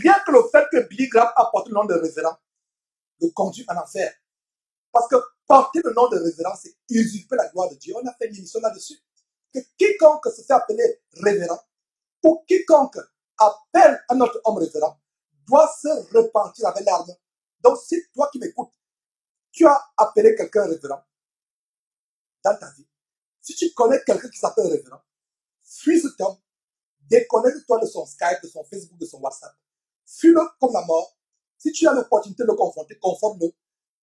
rien que le fait que Billy Graham a porté le nom de révérend le conduit en enfer. Parce que porter le nom de révérend, c'est usurper la gloire de Dieu. On a fait une émission là-dessus. Que quiconque se fait appeler révérend, ou quiconque appelle un autre homme révérend, doit se repentir avec larmes. Donc, si toi qui m'écoutes, tu as appelé quelqu'un révérend dans ta vie, si tu connais quelqu'un qui s'appelle révérend, fuis cet homme, déconnecte-toi de son Skype, de son Facebook, de son WhatsApp. Fuis-le comme la mort. Si tu as l'opportunité de le confronter, conforme-le.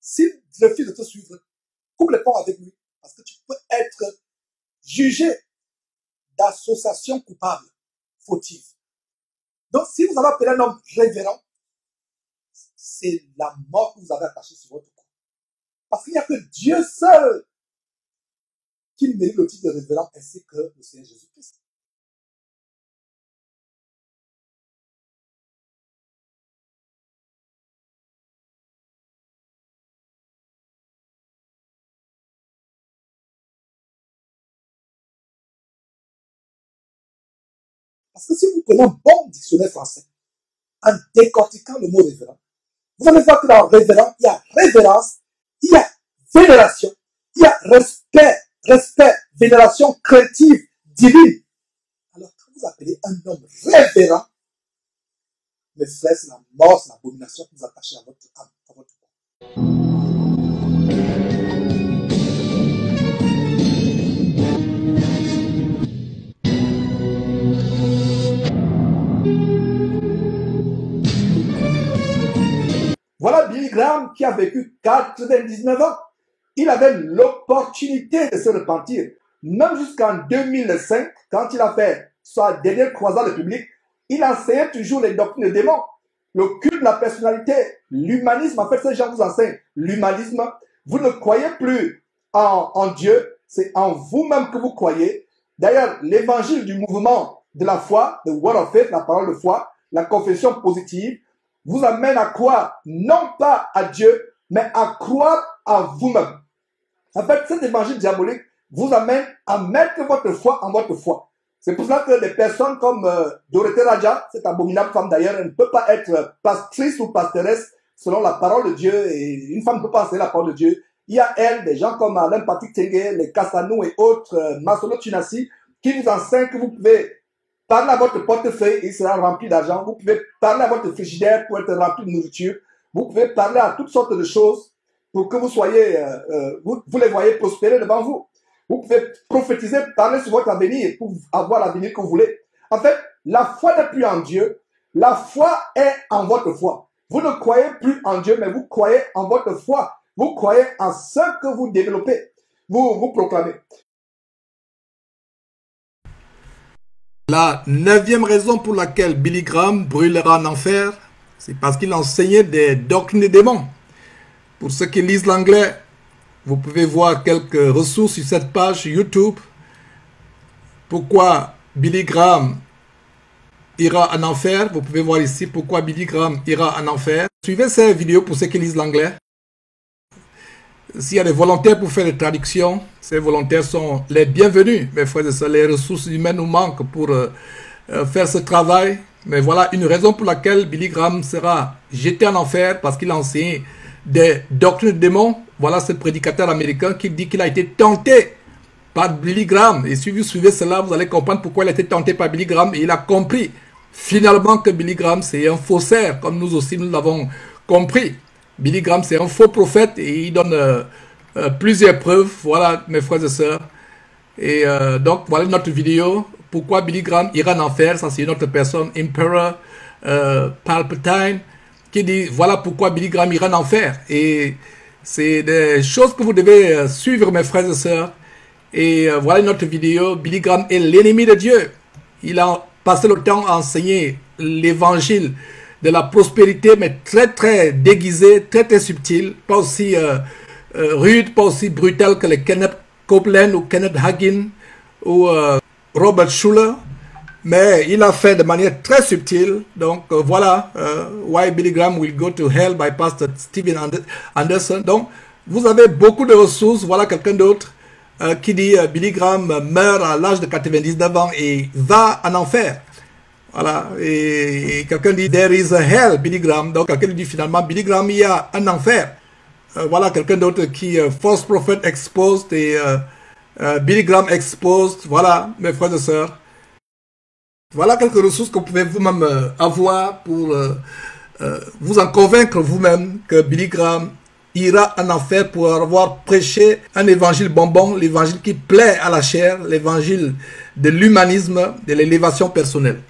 S'il refuse de te suivre, coupe les ponts avec lui, parce que tu peux être jugé d'association coupable, fautive. Donc, si vous avez appelé un homme révérend, c'est la mort que vous avez attachée sur votre cou. Parce qu'il n'y a que Dieu seul qui mérite le titre de révérend, ainsi que le Seigneur Jésus-Christ. Parce que si vous prenez un bon dictionnaire français, en décortiquant le mot révérend, vous allez voir que dans révérend, il y a révérence, il y a vénération, il y a respect, vénération créative, divine. Alors, quand vous appelez un homme révérend, mes frères, c'est la mort, c'est l'abomination que vous attachez à votre âme, à votre corps. Voilà Billy Graham qui a vécu 99 ans. Il avait l'opportunité de se repentir. Même jusqu'en 2005, quand il a fait sa dernière croisade publique, il enseignait toujours les doctrines des démons. Le culte de la personnalité, l'humanisme, en fait, ces gens vous enseignent l'humanisme. Vous ne croyez plus en Dieu, c'est en vous-même que vous croyez. D'ailleurs, l'évangile du mouvement de la foi, the word of faith, la parole de foi, la confession positive, vous amène à croire non pas à Dieu, mais à croire à vous-même. En fait, cet évangile diabolique vous amène à mettre votre foi en votre foi. C'est pour cela que des personnes comme Dorothée Raja, cette abominable femme d'ailleurs, elle ne peut pas être pastrice ou pastoresse selon la parole de Dieu, et une femme ne peut pas enseigner la parole de Dieu. Il y a elle, des gens comme Alain Patrick Tengue, les Kassanou et autres, Masolo Tunasi, qui vous enseignent que vous pouvez parler à votre portefeuille et il sera rempli d'argent. Vous pouvez parler à votre frigidaire pour être rempli de nourriture. Vous pouvez parler à toutes sortes de choses pour que vous soyez, vous les voyez prospérer devant vous. Vous pouvez prophétiser, parler sur votre avenir pour avoir l'avenir que vous voulez. En fait, la foi n'est plus en Dieu. La foi est en votre foi. Vous ne croyez plus en Dieu, mais vous croyez en votre foi. Vous croyez en ce que vous développez. Vous proclamez. La 9e raison pour laquelle Billy Graham brûlera en enfer, c'est parce qu'il enseignait des doctrines des démons. Pour ceux qui lisent l'anglais, vous pouvez voir quelques ressources sur cette page YouTube. Pourquoi Billy Graham ira en enfer. Vous pouvez voir ici pourquoi Billy Graham ira en enfer. Suivez ces vidéos pour ceux qui lisent l'anglais. S'il y a des volontaires pour faire des traductions, ces volontaires sont les bienvenus. Mes frères et sœurs, les ressources humaines nous manquent pour faire ce travail. Mais voilà une raison pour laquelle Billy Graham sera jeté en enfer, parce qu'il a enseigné des doctrines de démons. Voilà ce prédicateur américain qui dit qu'il a été tenté par Billy Graham. Et si vous suivez cela, vous allez comprendre pourquoi il a été tenté par Billy Graham. Et il a compris finalement que Billy Graham c'est un faussaire, comme nous aussi nous l'avons compris. Billy Graham c'est un faux prophète et il donne plusieurs preuves. Voilà mes frères et sœurs. Et donc voilà notre vidéo. Pourquoi Billy Graham ira en enfer? Ça c'est une autre personne, Emperor Palpatine, qui dit voilà pourquoi Billy Graham ira en enfer. Et c'est des choses que vous devez suivre mes frères et sœurs. Et voilà notre vidéo. Billy Graham est l'ennemi de Dieu. Il a passé le temps à enseigner l'évangile de la prospérité, mais très déguisé, très subtil, pas aussi rude, pas aussi brutal que les Kenneth Copeland ou Kenneth Hagin ou Robert Schuller, mais il a fait de manière très subtile. Donc voilà, Why Billy Graham Will Go to Hell by Pastor Steven Anderson. Donc vous avez beaucoup de ressources. Voilà quelqu'un d'autre qui dit Billy Graham meurt à l'âge de 99 ans et va en enfer. Voilà, et quelqu'un dit there is a hell, Billy Graham. Donc quelqu'un dit finalement Billy Graham, il y a un enfer. Voilà quelqu'un d'autre qui false prophet exposed et Billy Graham exposed. Voilà mes frères et sœurs. Voilà quelques ressources que vous pouvez vous-même avoir pour vous en convaincre vous-même que Billy Graham ira en enfer pour avoir prêché un évangile bonbon, l'évangile qui plaît à la chair, l'évangile de l'humanisme, de l'élévation personnelle.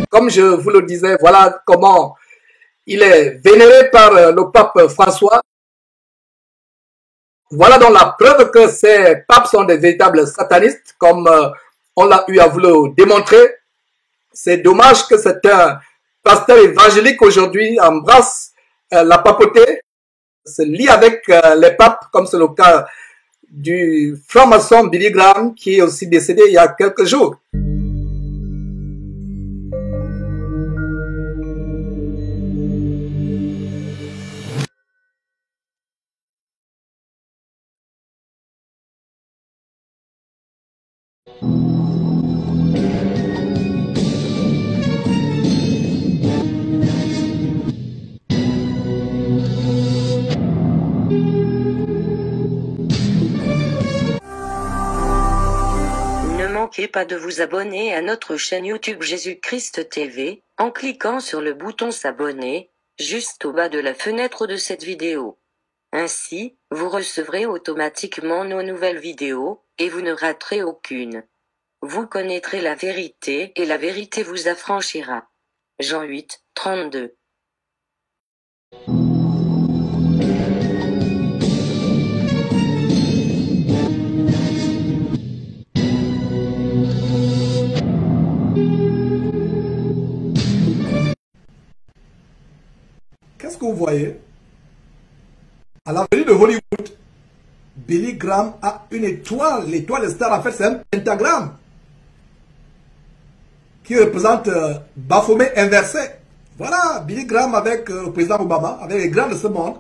Comme je vous le disais, voilà comment il est vénéré par le pape François. Voilà donc la preuve que ces papes sont des véritables satanistes, comme on l'a eu à vous le démontrer. C'est dommage que certains pasteurs évangéliques aujourd'hui embrassent la papauté, se lient avec les papes, comme c'est le cas du franc-maçon Billy Graham, qui est aussi décédé il y a quelques jours. Ne manquez pas de vous abonner à notre chaîne YouTube Jésus-Christ TV, en cliquant sur le bouton s'abonner, juste au bas de la fenêtre de cette vidéo. Ainsi, vous recevrez automatiquement nos nouvelles vidéos, et vous ne raterez aucune. Vous connaîtrez la vérité et la vérité vous affranchira. Jean 8, 32. Qu'est-ce que vous voyez? À la venue de Hollywood, Billy Graham a une étoile. L'étoile star, en fait, c'est un pentagramme qui représente Baphomet inversé. Voilà, Billy Graham avec le président Obama, avec les grands de ce monde,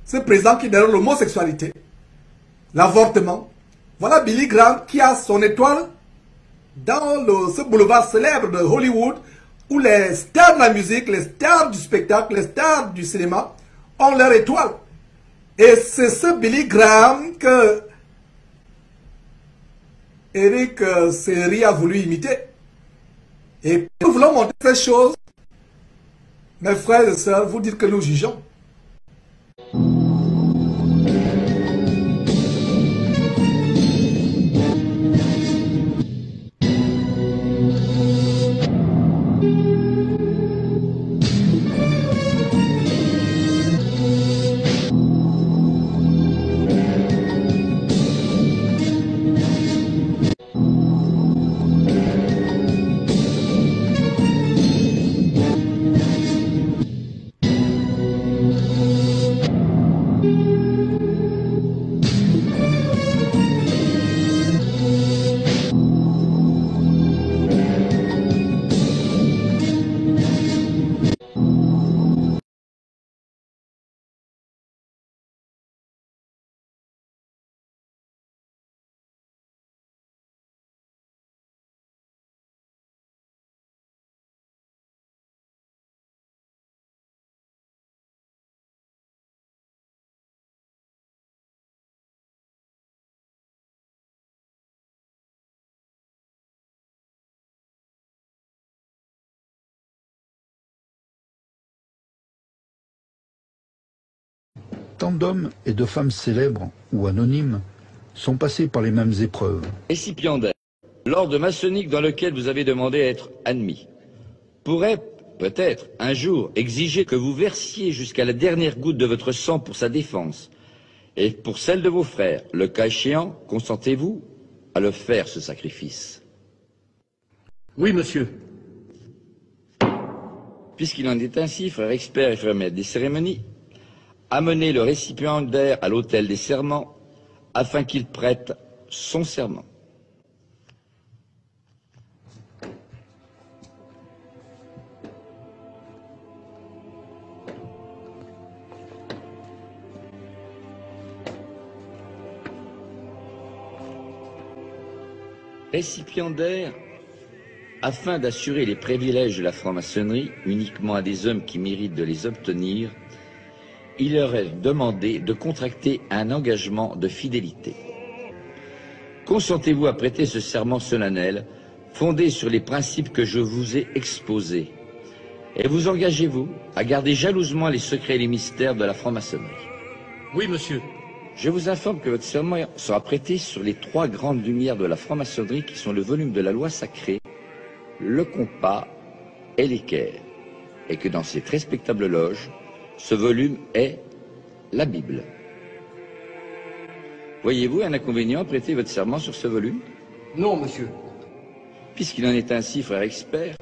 ce président qui est derrière l'homosexualité, l'avortement. Voilà Billy Graham qui a son étoile dans ce boulevard célèbre de Hollywood où les stars de la musique, les stars du spectacle, les stars du cinéma ont leur étoile. Et c'est ce Billy Graham que Eric Serri a voulu imiter. Et nous voulons montrer ces choses, mes frères et sœurs, vous dites que nous jugeons. Tant d'hommes et de femmes célèbres ou anonymes sont passés par les mêmes épreuves. Récipiendaire, l'ordre maçonnique dans lequel vous avez demandé à être admis, pourrait peut-être un jour exiger que vous versiez jusqu'à la dernière goutte de votre sang pour sa défense et pour celle de vos frères. Le cas échéant, consentez-vous à le faire, ce sacrifice? Oui, monsieur. Puisqu'il en est ainsi, frères experts et frères maîtres des cérémonies, amenez le récipiendaire à l'autel des serments afin qu'il prête son serment. Récipiendaire, afin d'assurer les privilèges de la franc-maçonnerie uniquement à des hommes qui méritent de les obtenir, il leur est demandé de contracter un engagement de fidélité. Consentez-vous à prêter ce serment solennel, fondé sur les principes que je vous ai exposés, et vous engagez-vous à garder jalousement les secrets et les mystères de la franc-maçonnerie? Oui, monsieur. Je vous informe que votre serment sera prêté sur les 3 grandes lumières de la franc-maçonnerie qui sont le volume de la loi sacrée, le compas et l'équerre, et que dans cette respectable loge, ce volume est la Bible. Voyez-vous un inconvénient à prêter votre serment sur ce volume? Non, monsieur. Puisqu'il en est ainsi, frère expert,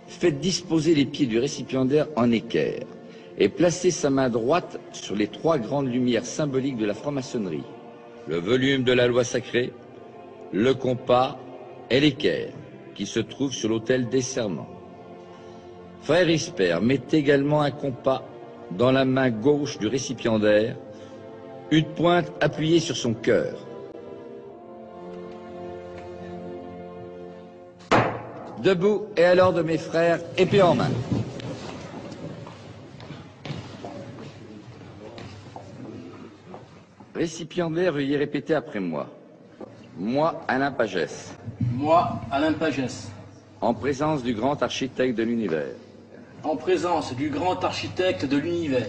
faites disposer les pieds du récipiendaire en équerre et placez sa main droite sur les 3 grandes lumières symboliques de la franc-maçonnerie, le volume de la loi sacrée, le compas et l'équerre, qui se trouve sur l'autel des serments. Frère expert, mettez également un compas dans la main gauche du récipiendaire, une pointe appuyée sur son cœur. Debout et à l'ordre de mes frères, épée en main. Récipiendaire, veuillez répéter après moi. Moi, Alain Pagès. Moi, Alain Pagès. En présence du grand architecte de l'univers. En présence du grand architecte de l'univers.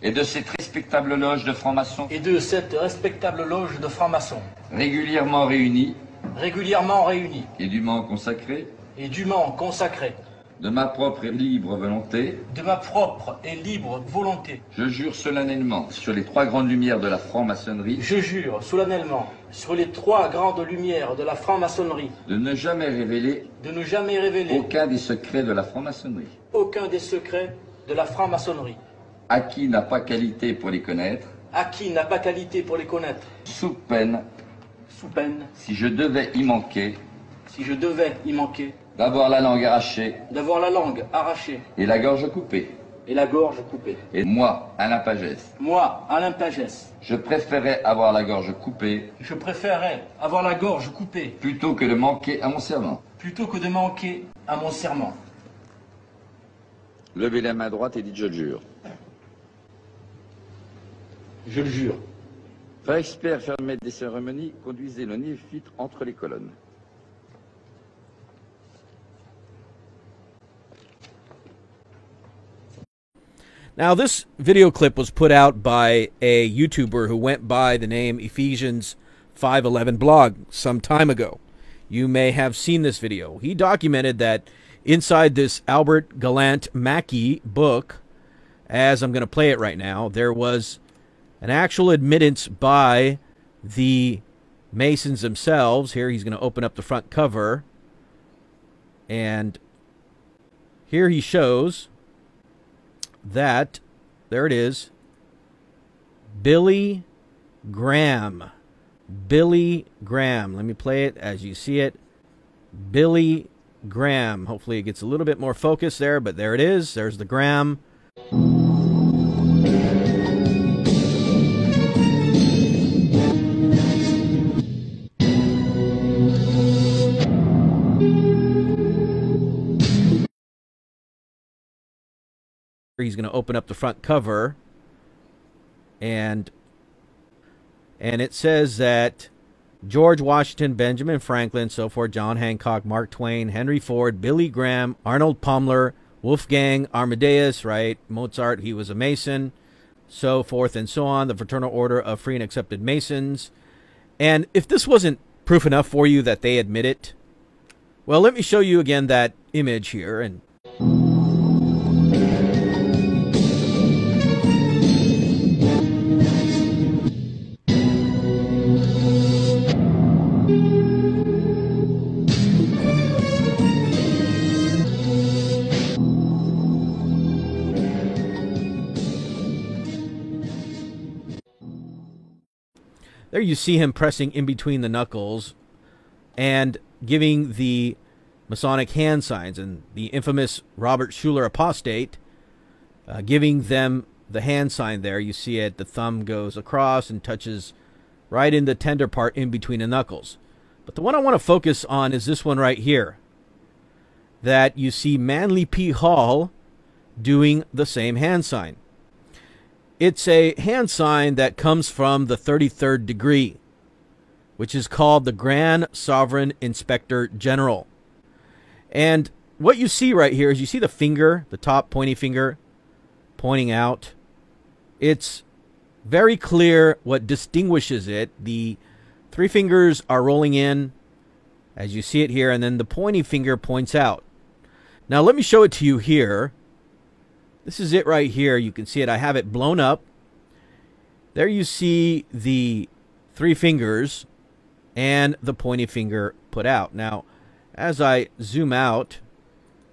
Et de cette respectable loge de francs-maçons. Et de cette respectable loge de francs-maçons. Régulièrement réunis. Régulièrement réunis. Et dûment consacrés. Et dûment consacrés. De ma propre et libre volonté. De ma propre et libre volonté. Je jure solennellement sur les 3 grandes lumières de la franc-maçonnerie. Je jure solennellement sur les 3 grandes lumières de la franc-maçonnerie. De ne jamais révéler. De ne jamais révéler. Aucun des secrets de la franc-maçonnerie. Aucun des secrets de la franc-maçonnerie. À qui n'a pas qualité pour les connaître. À qui n'a pas qualité pour les connaître. Sous peine. Sous peine. Si je devais y manquer. Si je devais y manquer. D'avoir la langue arrachée. D'avoir la langue arrachée. Et la gorge coupée. Et la gorge coupée. Et moi, Alain Pagès. Moi, Alain Pagès. Je préférais avoir la gorge coupée. Je préférerais avoir la gorge coupée. Plutôt que de manquer à mon serment. Plutôt que de manquer à mon serment. Levez la main droite et dites je le jure. Je le jure. Frère expert, faire le maître des cérémonies, conduisez le néophyte entre les colonnes. Now, this video clip was put out by a YouTuber who went by the name Ephesians 511 blog some time ago. You may have seen this video. He documented that inside this Albert Gallant Mackey book, as I'm going to play it right now, there was an actual admittance by the Masons themselves. Here he's going to open up the front cover. And here he shows that, there it is, Billy Graham. Billy Graham. Let me play it as you see it. Billy Graham. Hopefully it gets a little bit more focus there, but there it is. There's the Graham. He's going to open up the front cover, and it says that George Washington, Benjamin Franklin, so forth, John Hancock, Mark Twain, Henry Ford, Billy Graham, Arnold Palmer, Wolfgang Amadeus, right, Mozart, he was a Mason, so forth and so on, the Fraternal Order of Free and Accepted Masons. And if this wasn't proof enough for you that they admit it, well, let me show you again that image here. And there you see him pressing in between the knuckles and giving the Masonic hand signs, and the infamous Robert Schuller apostate giving them the hand sign there. You see it, the thumb goes across and touches right in the tender part in between the knuckles. But the one I want to focus on is this one right here, that you see Manly P. Hall doing the same hand sign. It's a hand sign that comes from the 33rd degree, which is called the Grand Sovereign Inspector General. And what you see right here is you see the finger, the top pointy finger, pointing out. It's very clear what distinguishes it. The three fingers are rolling in, as you see it here, and then the pointy finger points out. Now let me show it to you here. This is it right here. You can see it. I have it blown up. There you see the three fingers and the pointy finger put out. Now, as I zoom out,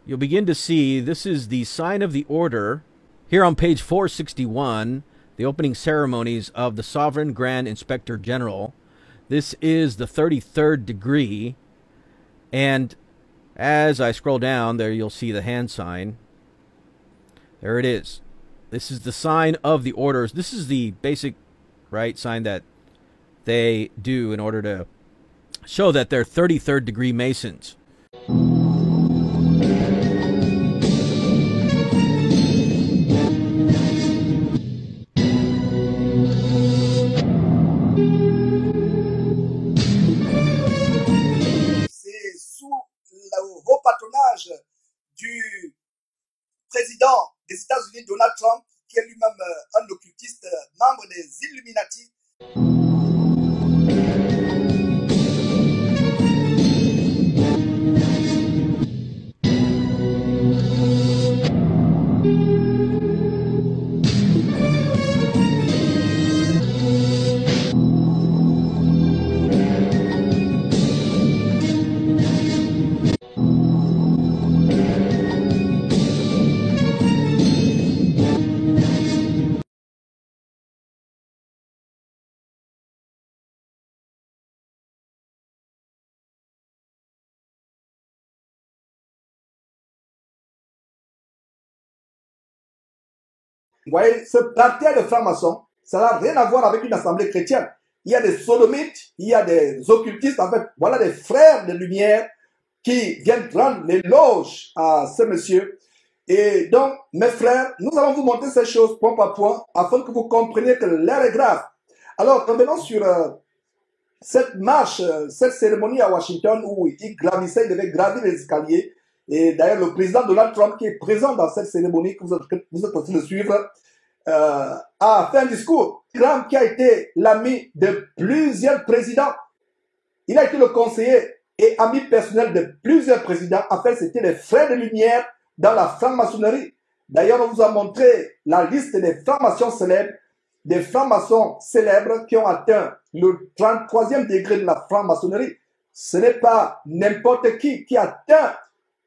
you'll begin to see this is the sign of the order. Here on page 461, the opening ceremonies of the Sovereign Grand Inspector General. This is the 33rd degree. And as I scroll down, there you'll see the hand sign. There it is. This is the sign of the orders. This is the basic, right, sign that they do in order to show that they're 33rd degree Masons. C'est sous le haut patronage du président des États-Unis, Donald Trump, qui est lui-même un occultiste, membre des Illuminati. Vous voyez, ce parterre de francs-maçons, ça n'a rien à voir avec une assemblée chrétienne. Il y a des sodomites, il y a des occultistes, en fait, voilà des frères de lumière qui viennent rendre l'éloge à ce monsieur. Et donc, mes frères, nous allons vous montrer ces choses point par point afin que vous compreniez que l'heure est grave. Alors, revenons sur cette marche, cette cérémonie à Washington où il gravissait, il devait gravir les escaliers. Et d'ailleurs, le président Donald Trump, qui est présent dans cette cérémonie que vous êtes en train de suivre, a fait un discours. Graham, qui a été l'ami de plusieurs présidents, il a été le conseiller et ami personnel de plusieurs présidents. En fait, c'était les frères de lumière dans la franc-maçonnerie. D'ailleurs, on vous a montré la liste des francs-maçons célèbres, des francs-maçons célèbres qui ont atteint le 33e degré de la franc-maçonnerie. Ce n'est pas n'importe qui atteint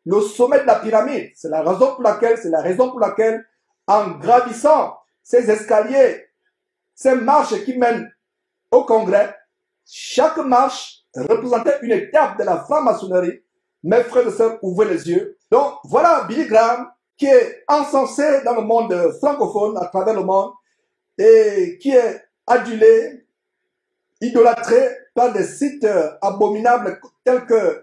le sommet de la pyramide. C'est la raison pour laquelle, en gravissant ces escaliers, ces marches qui mènent au Congrès, chaque marche représentait une étape de la franc-maçonnerie. Mes frères et sœurs, ouvrez les yeux. Donc, voilà Billy Graham qui est encensé dans le monde francophone, à travers le monde, et qui est adulé, idolâtré par des sites abominables tels que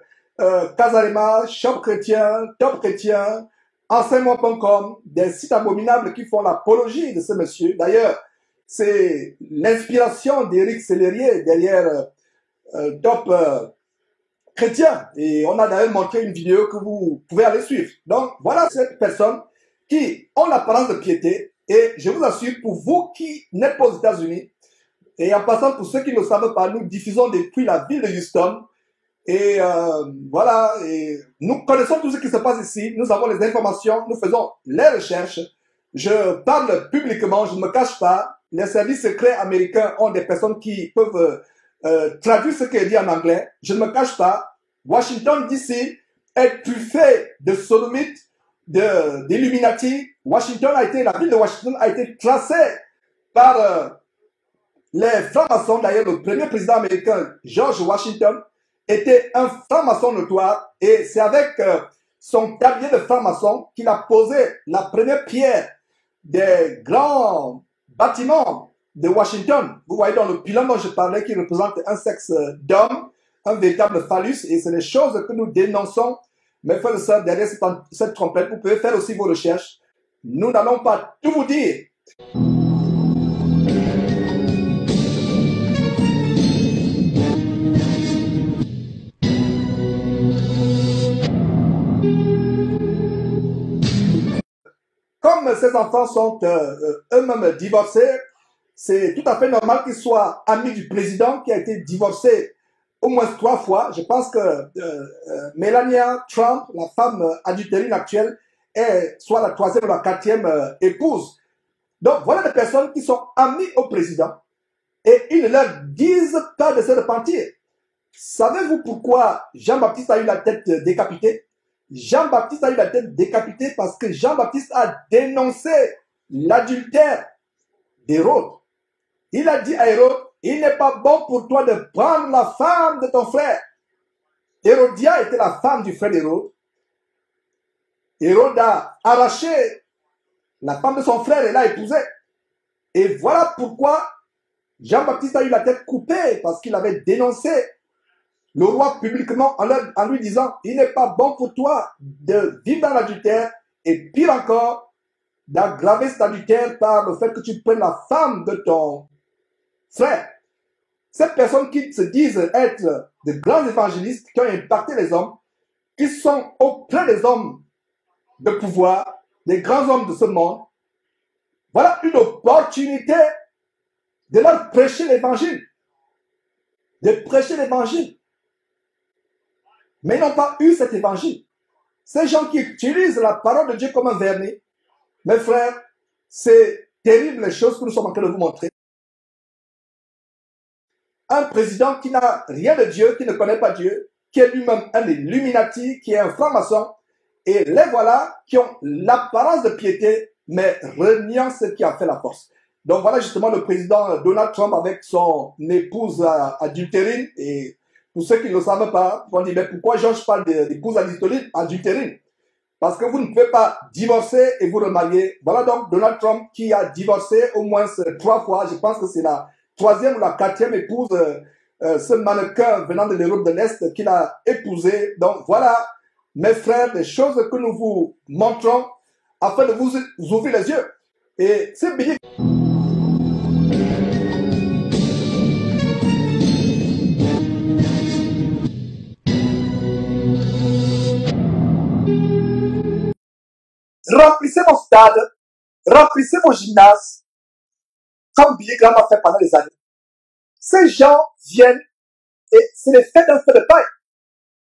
Casarema, Shop Chrétien, Top Chrétien, Enseignement.com, des sites abominables qui font l'apologie de ce monsieur. D'ailleurs, c'est l'inspiration d'Éric Sellerier derrière Top Chrétien. Et on a d'ailleurs montré une vidéo que vous pouvez aller suivre. Donc, voilà cette personne qui ont l'apparence de piété. Et je vous assure, pour vous qui n'êtes pas aux États-Unis, et en passant pour ceux qui ne le savent pas, nous diffusons depuis la ville de Houston. Et voilà, et nous connaissons tout ce qui se passe ici, nous avons les informations, nous faisons les recherches. Je parle publiquement, je ne me cache pas. Les services secrets américains ont des personnes qui peuvent traduire ce qui est dit en anglais. Je ne me cache pas. Washington DC est truffé de sodomites, d'Illuminati. La ville de Washington a été tracée par les francs-maçons. D'ailleurs, le premier président américain, George Washington, était un franc-maçon notoire, et c'est avec son tablier de franc-maçon qu'il a posé la première pierre des grands bâtiments de Washington. Vous voyez dans le pylône dont je parlais, qui représente un sexe d'homme, un véritable phallus, et c'est les choses que nous dénonçons. Mes frères et sœurs, derrière cette trompette, vous pouvez faire aussi vos recherches. Nous n'allons pas tout vous dire. Comme ces enfants sont eux-mêmes divorcés, c'est tout à fait normal qu'ils soient amis du président qui a été divorcé au moins 3 fois. Je pense que Melania Trump, la femme adultérine actuelle, est soit la 3e ou la 4e épouse. Donc voilà des personnes qui sont amies au président et ils ne leur disent pas de se repentir. Savez-vous pourquoi Jean-Baptiste a eu la tête décapitée? Jean-Baptiste a eu la tête décapitée parce que Jean-Baptiste a dénoncé l'adultère d'Hérode. Il a dit à Hérode, il n'est pas bon pour toi de prendre la femme de ton frère. Hérodia était la femme du frère d'Hérode. Hérode a arraché la femme de son frère et l'a épousée. Et voilà pourquoi Jean-Baptiste a eu la tête coupée, parce qu'il avait dénoncé le roi publiquement en lui disant, il n'est pas bon pour toi de vivre dans l'adultère, et pire encore, d'aggraver cet adultère par le fait que tu prennes la femme de ton frère. Ces personnes qui se disent être de grands évangélistes qui ont impacté les hommes, qui sont auprès des hommes de pouvoir, des grands hommes de ce monde, voilà une opportunité de leur prêcher l'évangile. De prêcher l'évangile. Mais ils n'ont pas eu cet évangile. Ces gens qui utilisent la parole de Dieu comme un vernis, mes frères, c'est terrible les choses que nous sommes en train de vous montrer. Un président qui n'a rien de Dieu, qui ne connaît pas Dieu, qui est lui-même un Illuminati, qui est un franc-maçon, et les voilà qui ont l'apparence de piété, mais reniant ce qui a fait la force. Donc voilà justement le président Donald Trump avec son épouse adultérine, et pour ceux qui ne le savent pas, on dit, mais pourquoi Georges parle d'épouse adultérine? Parce que vous ne pouvez pas divorcer et vous remarier. Voilà donc Donald Trump qui a divorcé au moins 3 fois. Je pense que c'est la 3e ou la 4e épouse, ce mannequin venant de l'Europe de l'Est qu'il a épousé. Donc voilà, mes frères, les choses que nous vous montrons afin de vous ouvrir les yeux. Et c'est bien. Remplissez vos stades, remplissez vos gymnases, comme Billy Graham a fait pendant les années. Ces gens viennent et c'est l'effet d'un feu de paille.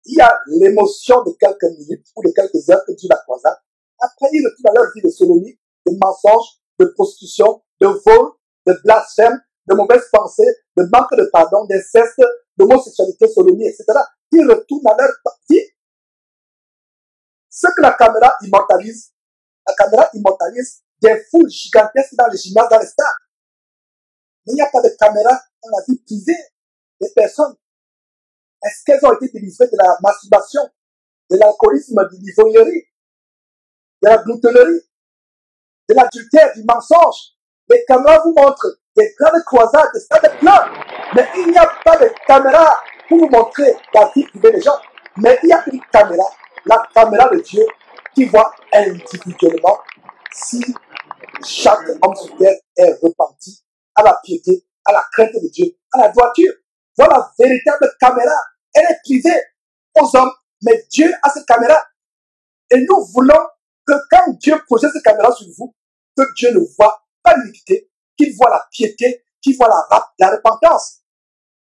Il y a l'émotion de quelques minutes ou de quelques heures que Dieu la croisade. Après, ils retournent à leur vie de sodomie, de mensonges, de prostitution, de vol, de blasphème, de mauvaises pensées, de manque de pardon, d'inceste, d'homosexualité, sodomie, etc. Ils retournent à leur vie. Ce que la caméra immortalise des foules gigantesques dans les gymnases, dans les stades. Mais il n'y a pas de caméra dans la vie privée des personnes. Est-ce qu'elles ont été délivrées de la masturbation, de l'alcoolisme, de l'ivrognerie, de la gloutonnerie, de l'adultère, du mensonge? Les caméras vous montrent des grandes croisades, des stades pleins. Mais il n'y a pas de caméra pour vous montrer la vie privée des gens. Mais il y a une caméra, la caméra de Dieu, qui voit individuellement si chaque homme sur terre est repenti à la piété, à la crainte de Dieu, à la droiture. Voilà la véritable caméra. Elle est privée aux hommes, mais Dieu a cette caméra. Et nous voulons que quand Dieu projette cette caméra sur vous, que Dieu ne voit pas l'iniquité, qu'il voit la piété, qu'il voit la repentance.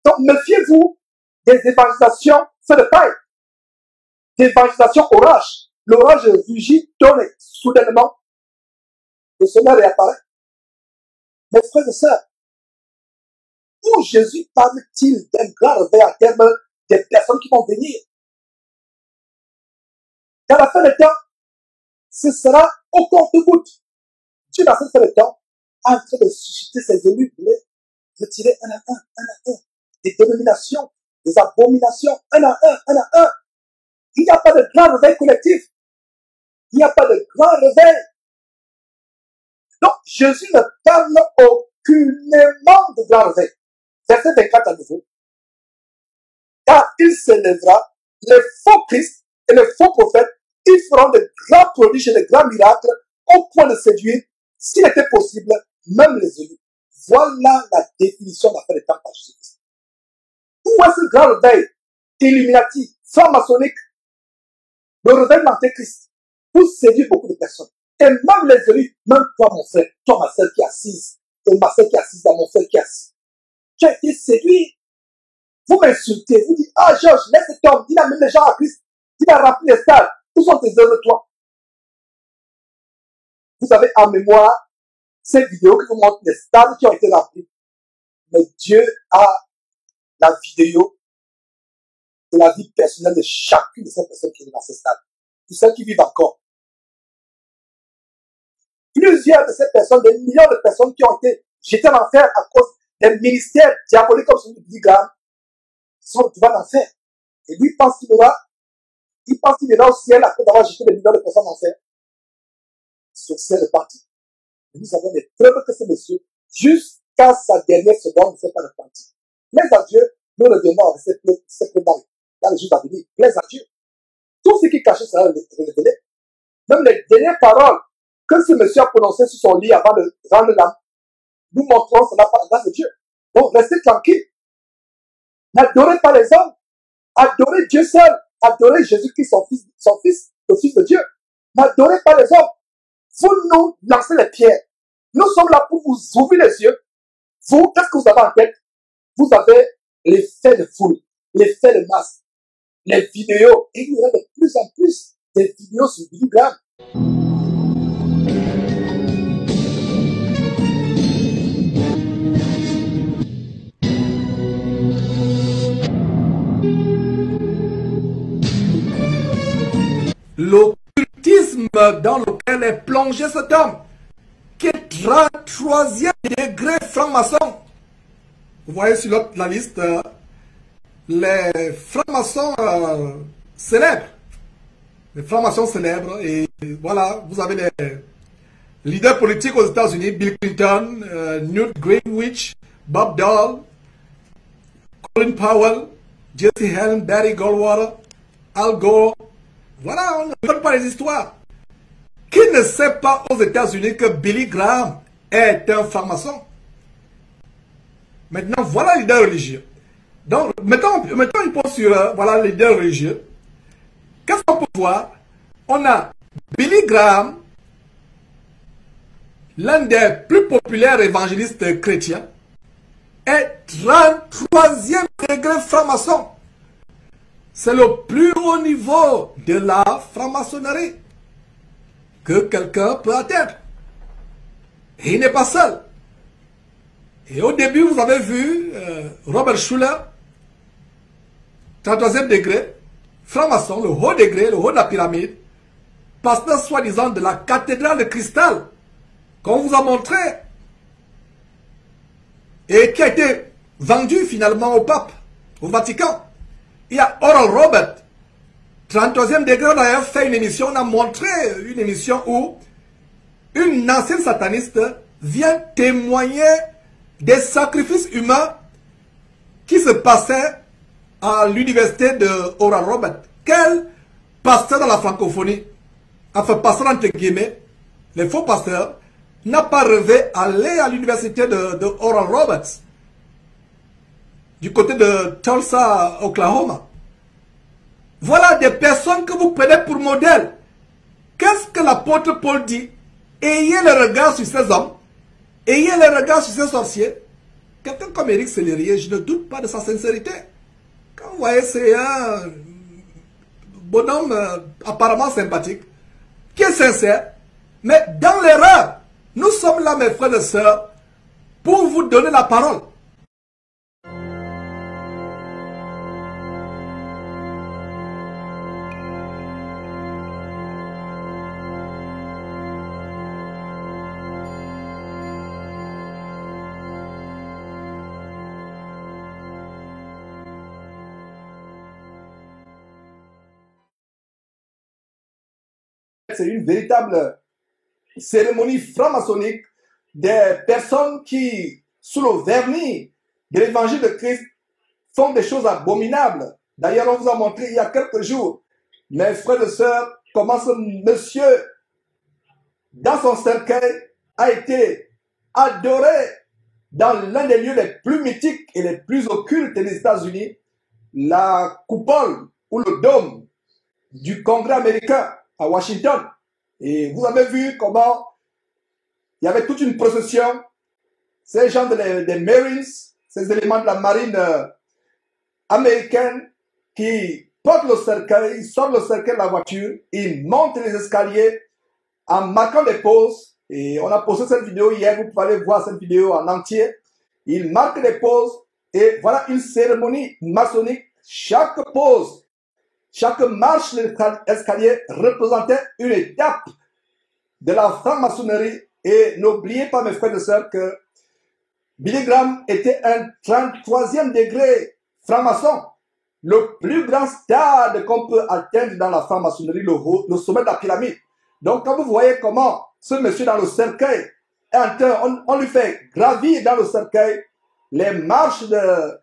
Donc méfiez-vous des évangélisations feu de paille, d'évangélisation orage. L'orage rugit, tourne soudainement. Le Seigneur réapparaît. Mes frères et sœurs, où Jésus parle-t-il d'un grand réveil à terme des personnes qui vont venir? Dans la fin des temps, ce sera au compte-goutte. Dieu, dans cette fin de temps, est en train de susciter ses élus, de les retirer un à un, des dénominations, des abominations, un à un. Il n'y a pas de grand réveil collectif. Il n'y a pas de grand réveil. Donc, Jésus ne parle aucunement de grand réveil. Verset 24 à nouveau. car il s'élèvera, les faux Christ et les faux prophètes, ils feront de grands prodiges et de grands miracles au point de séduire, s'il était possible, même les élus. Voilà la définition de la fin des temps par Jésus-Christ. Où est ce grand réveil Illuminati, franc-maçonnique, le réveil de l'Antéchrist, pour séduire beaucoup de personnes. Et même les élus, même toi mon frère, toi ma soeur qui est assise, et ma soeur qui est assise, là, mon frère qui est assis, tu as été séduit. Vous m'insultez, vous dites, ah Georges, laisse cet homme, il a mis les gens à Christ, il a rempli les stades, où sont tes œuvres toi? Vous avez en mémoire cette vidéo qui vous montre les stades qui ont été remplis. Mais Dieu a la vidéo de la vie personnelle de chacune de ces personnes qui sont dans ce stade. Tous ceux qui vivent encore. Plusieurs de ces personnes, des millions de personnes qui ont été jetées en enfer à cause des ministères diaboliques comme celui de Billy Graham, sont retrouvés en enfer. Et lui pense qu'il ira au ciel après d'avoir jeté des millions de personnes en enfer. Sur ces repentis. Nous avons des preuves que ce monsieur, jusqu'à sa dernière seconde, ne s'est pas repenti. Mais à Dieu, nous reviendrons avec ces preuves dans les jours à venir. Plaise à Dieu. Tout ce qui est caché sera révélé. Même les dernières paroles que ce monsieur a prononcées sur son lit avant de rendre l'âme, nous montrons cela par la grâce de Dieu. Donc, restez tranquille. N'adorez pas les hommes. Adorez Dieu seul. Adorez Jésus-Christ, son fils, le Fils de Dieu. N'adorez pas les hommes. Vous nous lancez les pierres. Nous sommes là pour vous ouvrir les yeux. Vous, qu'est-ce que vous avez en tête? Vous avez l'effet de foule, l'effet de masse, les vidéos. Et il y aura de plus en plus des vidéos sur Billy Graham. L'occultisme dans lequel est plongé cet homme, qui est 33e degré franc-maçon. Vous voyez sur la liste les francs-maçons célèbres. Les francs-maçons célèbres. Et voilà, vous avez les leaders politiques aux États-Unis, Bill Clinton, Newt Gingrich, Bob Dole, Colin Powell, Jesse Helm, Barry Goldwater, Al Gore. Voilà, on ne connaît pas les histoires. Qui ne sait pas aux États-Unis que Billy Graham est un franc-maçon? Maintenant, voilà les leaders religieux. Donc, mettons une pause sur voilà, les leaders religieux. Qu'est-ce qu'on peut voir? On a Billy Graham, l'un des plus populaires évangélistes chrétiens, est 33e degré franc-maçon. C'est le plus haut niveau de la franc-maçonnerie que quelqu'un peut atteindre. Et il n'est pas seul. Et au début, vous avez vu Robert Schuller, 33e degré, franc-maçon, le haut degré, le haut de la pyramide, pasteur soi-disant de la cathédrale de cristal, qu'on vous a montré, et qui a été vendu finalement au pape, au Vatican. Il y a Oral Robert, 33e degré, on a fait une émission, on a montré une émission où une ancienne sataniste vient témoigner des sacrifices humains qui se passaient à l'université de Oral Robert. Quel pasteur dans la francophonie, enfin pasteur entre guillemets, les faux pasteurs, n'a pas rêvé aller à l'université de Oral Roberts, du côté de Tulsa, Oklahoma. Voilà des personnes que vous prenez pour modèle. Qu'est-ce que l'apôtre Paul dit? Ayez le regard sur ces hommes, ayez le regard sur ces sorciers. Quelqu'un comme Éric Sellerier, je ne doute pas de sa sincérité. Quand vous voyez, c'est un bonhomme apparemment sympathique, qui est sincère, mais dans l'erreur. Nous sommes là, mes frères et sœurs, pour vous donner la parole. C'est une véritable cérémonie franc-maçonnique des personnes qui, sous le vernis de l'évangile de Christ, font des choses abominables D'ailleurs, on vous a montré il y a quelques jours, mes frères et sœurs, comment ce monsieur, dans son cercueil, a été adoré dans l'un des lieux les plus mythiques et les plus occultes des États-Unis, la coupole ou le dôme du Congrès américain à Washington. Et vous avez vu comment il y avait toute une procession, ces gens des Marines, ces éléments de la marine américaine qui portent le cercueil, ils sortent le cercueil de la voiture, ils montent les escaliers en marquant des pauses. Et on a posté cette vidéo hier, vous pouvez aller voir cette vidéo en entier. Ils marquent des pauses et voilà une cérémonie maçonnique. Chaque pause, chaque marche de l'escalier représentait une étape de la franc-maçonnerie. Et n'oubliez pas, mes frères et sœurs, que Billy Graham était un 33e degré franc-maçon. Le plus grand stade qu'on peut atteindre dans la franc-maçonnerie, le sommet de la pyramide. Donc, quand vous voyez comment ce monsieur dans le cercueil est en train, on lui fait gravir dans le cercueil les marches de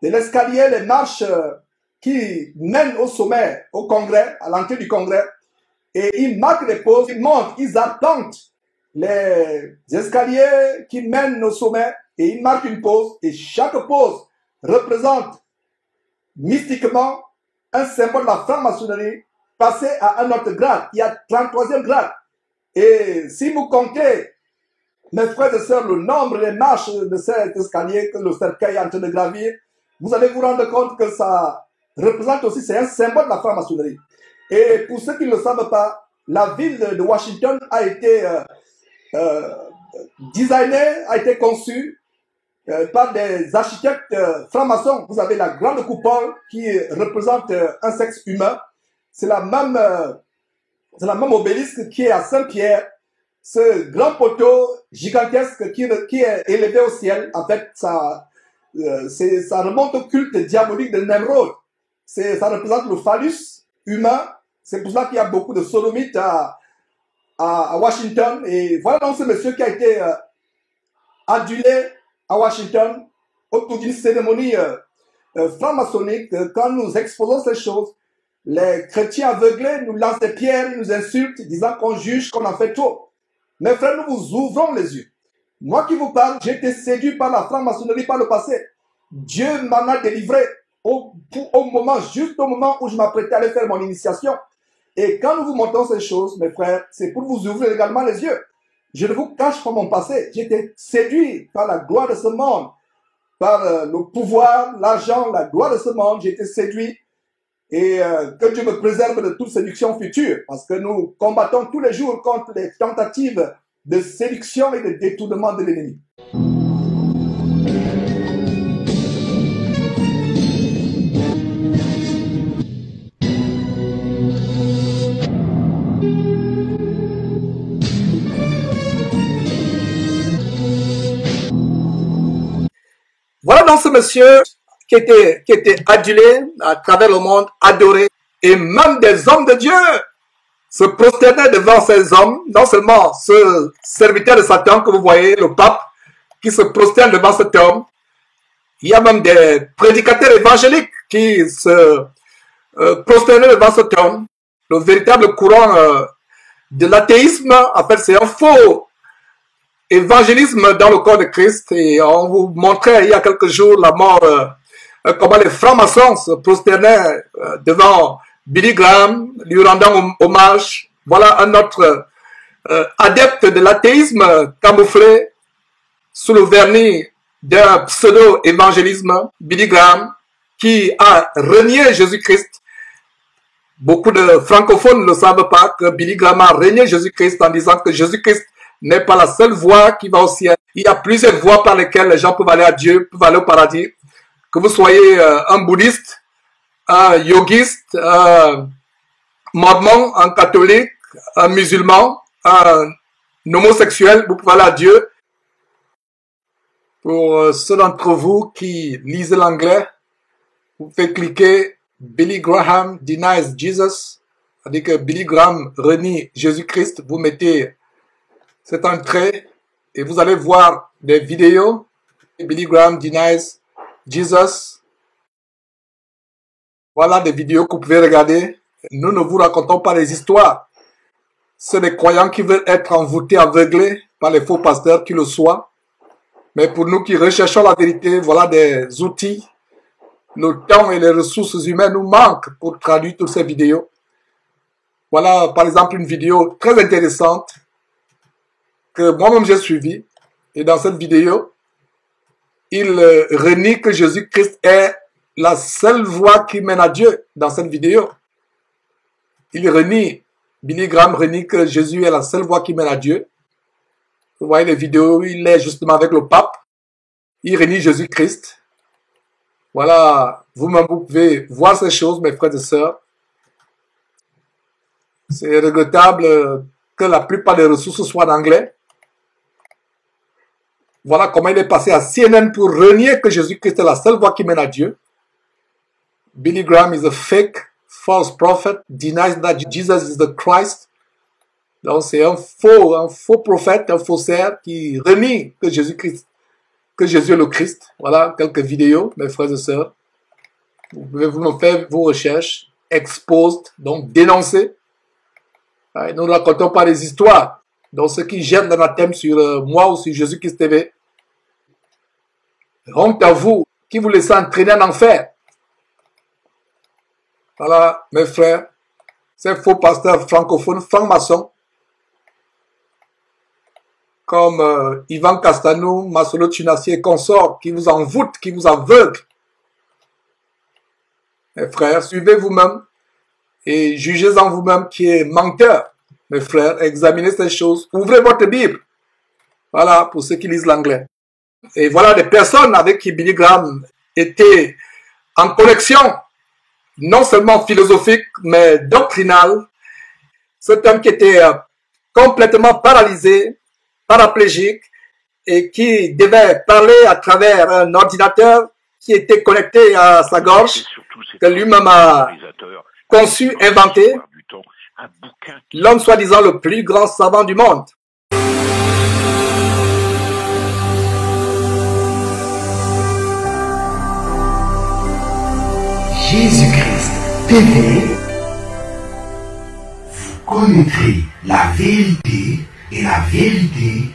l'escalier, les marches qui mènent au sommet, au congrès, à l'entrée du congrès. Et ils marquent les pauses, ils montent, ils attendent les escaliers qui mènent au sommet et ils marquent une pause. Et chaque pause représente mystiquement un symbole de la franc-maçonnerie passé à un autre grade. Il y a 33e grade. Et si vous comptez, mes frères et sœurs, le nombre des marches de cet escalier que le cercueil est en train de gravir, vous allez vous rendre compte que ça représente aussi, c'est un symbole de la franc-maçonnerie. Et pour ceux qui ne le savent pas, la ville de Washington a été designée, a été conçue par des architectes francs-maçons. Vous avez la grande coupole qui représente un sexe humain. C'est la même obélisque qui est à Saint-Pierre. Ce grand poteau gigantesque qui est élevé au ciel, en fait, ça remonte au culte diabolique de Nemrod. Ça représente le phallus humain. C'est pour cela qu'il y a beaucoup de sodomites à Washington. Et voilà donc ce monsieur qui a été adulé à Washington autour d'une cérémonie franc-maçonnique. Quand nous exposons ces choses, les chrétiens aveuglés nous lancent des pierres, ils nous insultent, disant qu'on juge, qu'on en fait trop. Mes frères, nous vous ouvrons les yeux. Moi qui vous parle, j'ai été séduit par la franc-maçonnerie par le passé. Dieu m'en a délivré juste au moment où je m'apprêtais à aller faire mon initiation. Et quand nous vous montrons ces choses, mes frères, c'est pour vous ouvrir également les yeux. Je ne vous cache pas mon passé. J'ai été séduit par la gloire de ce monde, par le pouvoir, l'argent, la gloire de ce monde. J'ai été séduit. Et que Dieu me préserve de toute séduction future, parce que nous combattons tous les jours contre les tentatives de séduction et de détournement de l'ennemi. Voilà donc ce monsieur qui était adulé à travers le monde, adoré, et même des hommes de Dieu se prosternaient devant ces hommes, non seulement ce serviteur de Satan que vous voyez, le pape, qui se prosterne devant cet homme, il y a même des prédicateurs évangéliques qui se prosternaient devant cet homme. Le véritable courant de l'athéisme, en fait, c'est un faux évangélisme dans le corps de Christ, et on vous montrait il y a quelques jours la mort, comment les francs-maçons se prosternaient devant Billy Graham, lui rendant hommage. Voilà un autre adepte de l'athéisme camouflé sous le vernis d'un pseudo-évangélisme, Billy Graham, qui a renié Jésus-Christ. Beaucoup de francophones ne le savent pas que Billy Graham a renié Jésus-Christ en disant que Jésus-Christ n'est pas la seule voie qui va au ciel. Il y a plusieurs voies par lesquelles les gens peuvent aller à Dieu, peuvent aller au paradis. Que vous soyez un bouddhiste, un yogiste, un mormon, un catholique, un musulman, un homosexuel, vous pouvez aller à Dieu. Pour ceux d'entre vous qui lisent l'anglais, vous pouvez cliquer Billy Graham denies Jesus, c'est-à-dire que Billy Graham renie Jésus-Christ. Vous mettez cet entrée et vous allez voir des vidéos. Billy Graham denies Jesus. Voilà des vidéos que vous pouvez regarder. Nous ne vous racontons pas des histoires. C'est des croyants qui veulent être envoûtés, aveuglés par les faux pasteurs, qui le soient. Mais pour nous qui recherchons la vérité, voilà des outils. Le temps et les ressources humaines nous manquent pour traduire toutes ces vidéos. Voilà par exemple une vidéo très intéressante que moi-même j'ai suivie. Et dans cette vidéo, il renie que Jésus-Christ est la seule voie qui mène à Dieu. Dans cette vidéo, il renie, Billy Graham renie que Jésus est la seule voie qui mène à Dieu. Vous voyez les vidéos où il est justement avec le pape. Il renie Jésus-Christ. Voilà, vous-même vous pouvez voir ces choses, mes frères et sœurs. C'est regrettable que la plupart des ressources soient en anglais. Voilà comment il est passé à CNN pour renier que Jésus-Christ est la seule voie qui mène à Dieu. Billy Graham is a fake, false prophet, denies that Jesus is the Christ. Donc c'est un faux prophète, un faussaire qui renie que Jésus-Christ, que Jésus est le Christ. Voilà quelques vidéos, mes frères et sœurs. Vous pouvez vous faire vos recherches, exposed, donc dénoncer. Nous ne racontons pas des histoires. Donc ceux qui jettent l'anathème sur moi ou sur Jésus-Christ TV, honte à vous qui vous laissez entraîner en enfer. Voilà, mes frères, ces faux pasteurs francophones, francs-maçons, comme Ivan Castanou, Masolo Tchunassi et consorts, qui vous envoûtent, qui vous aveuglent. Mes frères, suivez vous-même et jugez en vous-même qui est menteur. Mes frères, examinez ces choses. Ouvrez votre Bible. Voilà, pour ceux qui lisent l'anglais. Et voilà des personnes avec qui Billy Graham était en connexion, non seulement philosophique, mais doctrinale. Cet homme qui était complètement paralysé, paraplégique, et qui devait parler à travers un ordinateur qui était connecté à sa gorge, que lui-même a conçu, inventé. L'homme soi-disant le plus grand savant du monde. Jésus-Christ TV, vous connaîtrez la vérité et la vérité